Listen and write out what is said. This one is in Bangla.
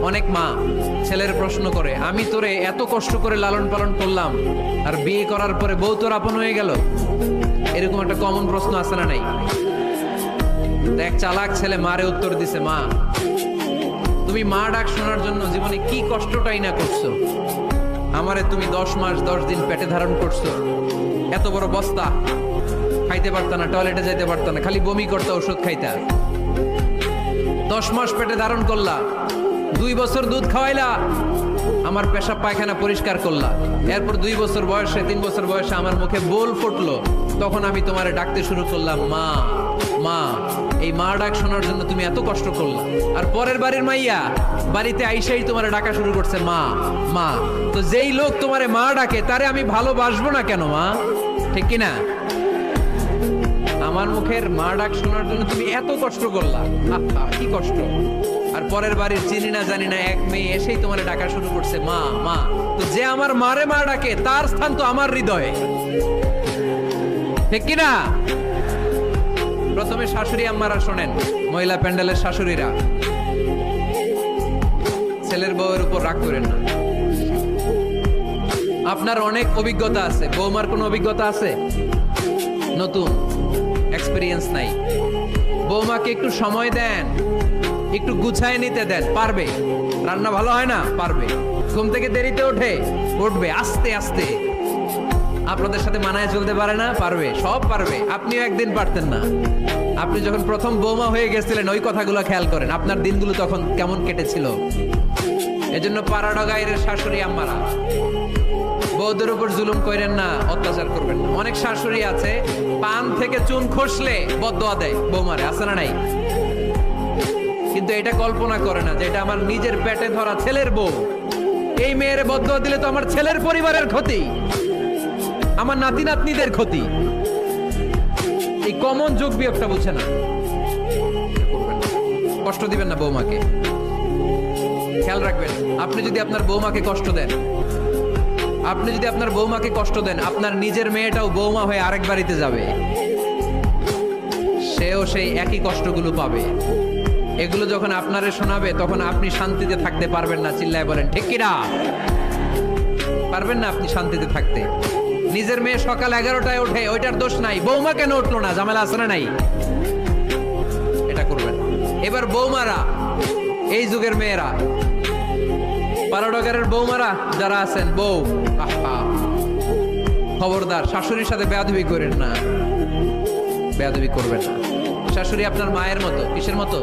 অনেক মা ছেলের প্রশ্ন করে, আমি তোরে এত কষ্ট করে লালন পালন করলাম, আর বিয়ে করার পরে বউ তোর আপন হয়ে গেল। এরকম একটা কমন প্রশ্ন আছে না নাই? এক চালাক ছেলে মারে উত্তর দিছে, মা তুমি মা ডাক শোনার জন্য জীবনে কি কষ্টটাই না করছো। আমারে তুমি 10 মাস 10 দিন পেটে ধারণ করছো, এত বড় বস্তা, খাইতে পারতা না, টয়লেটে যাইতে পারতা না, খালি বমি করতা, ওষুধ খাইতা। 10 মাস পেটে ধারণ করলা, 2 বছর দুধ খাওয়াইলা, আমার পেশাব পায়খানা পরিষ্কার করলা। এরপর 2 বছর বয়সে 3 বছর বয়সে আমার মুখে বোল ফুটলো, তখন আমি তোমারে ডাকতে শুরু করলাম মা মা। এই মা ডাক শোনার জন্য তুমি এত কষ্ট করলা, আর পরের বাড়ির মাইয়া বাড়িতে আইসাই তোমারে ডাকা শুরু করছে মা মা। তো যেই লোক তোমারে মা ডাকে তারে আমি ভালোবাসবো না কেন মা? ঠিক কিনা? আমার মুখের মা ডাক শোনার জন্য তুমি এত কষ্ট করলা, কি কষ্ট। আর পরের বাড়ির চিনি না জানি না এক মেয়ে এসেই তোমার ডাকা শুরু করছে মা মা। তো যে আমার মারে মা ডাকে তার স্থান তো আমার হৃদয়ে, ঠিক কিনা? প্রথমে শাশুড়ি আম্মারা শোনেন, মহিলা প্যান্ডেলের শাশুড়িরা, ছেলের বউয়ের উপর রাগ করেন না। আপনার অনেক অভিজ্ঞতা আছে, বৌমার কোনো অভিজ্ঞতা আছে? নতুন এক্সপেরিয়েন্স নাই। বৌমাকে একটু সময় দেন, একটু গুছায় নিতে দেন, পারবে। রান্না ভালো হয় না, পারবে। ঘুম থেকে দেরিতে উঠবে আস্তে আস্তে। আপনাদের সাথে মানায় চলতে পারে না, পারবে, সব পারবে। আপনিও একদিন পারতেন না। আপনি যখন প্রথম বৌমা হয়ে গেছিলেন ওই কথাগুলো খেয়াল করেন, আপনার দিনগুলো তখন কেমন কেটেছিল। এজন্য পাড়াডা গায়ের শাশুড়ি আম্মারা, বউদের উপর জুলুম করেন না, অত্যাচার করবেন না। অনেক শাশুড়ি আছে পান থেকে চুন খসলে বদদোয়া দেয় বৌমারে, আছে না নাই? কিন্তু এটা কল্পনা করে না যে এটা আমার নিজের পেটে ধরা ছেলের বউ। এই মেয়ের বদদোয়া দিলে তো আমার ছেলের পরিবারের ক্ষতি, আমার নাতি নাতনিদের ক্ষতি। এই কমন যোগ বিয়োগটা বুঝে না। কষ্ট দিবেন না বৌমাকে, খেয়াল রাখবেন। আপনি যদি আপনার বৌমাকে কষ্ট দেন, আপনার নিজের মেয়েটাও বৌমা হয়ে আরেক বাড়িতে যাবে, সেও সেই একই কষ্টগুলো পাবে। এগুলো যখন আপনারে শোনাবে তখন আপনি শান্তিতে থাকতে পারবেন না। চিল্লায় বলেন ঠিক কিনা? পারবেন না আপনি শান্তিতে থাকতে। নিজের মেয়ে সকাল 11টায় ওঠে, ওইটার দোষ নাই, বৌমা কেন উঠলো না, ঝামেলা আছে না নাই? এটা করবেন। এবার বৌমারা, এই যুগের মেয়েরা, পাড়াডগারের বৌমারা যারা আছেন, বউ খবরদার শাশুড়ির সাথে বেয়াদবি করেন না, বেয়াদবি করবেন না। শাশুড়ি আপনার মায়ের মতো। কিসের মতো?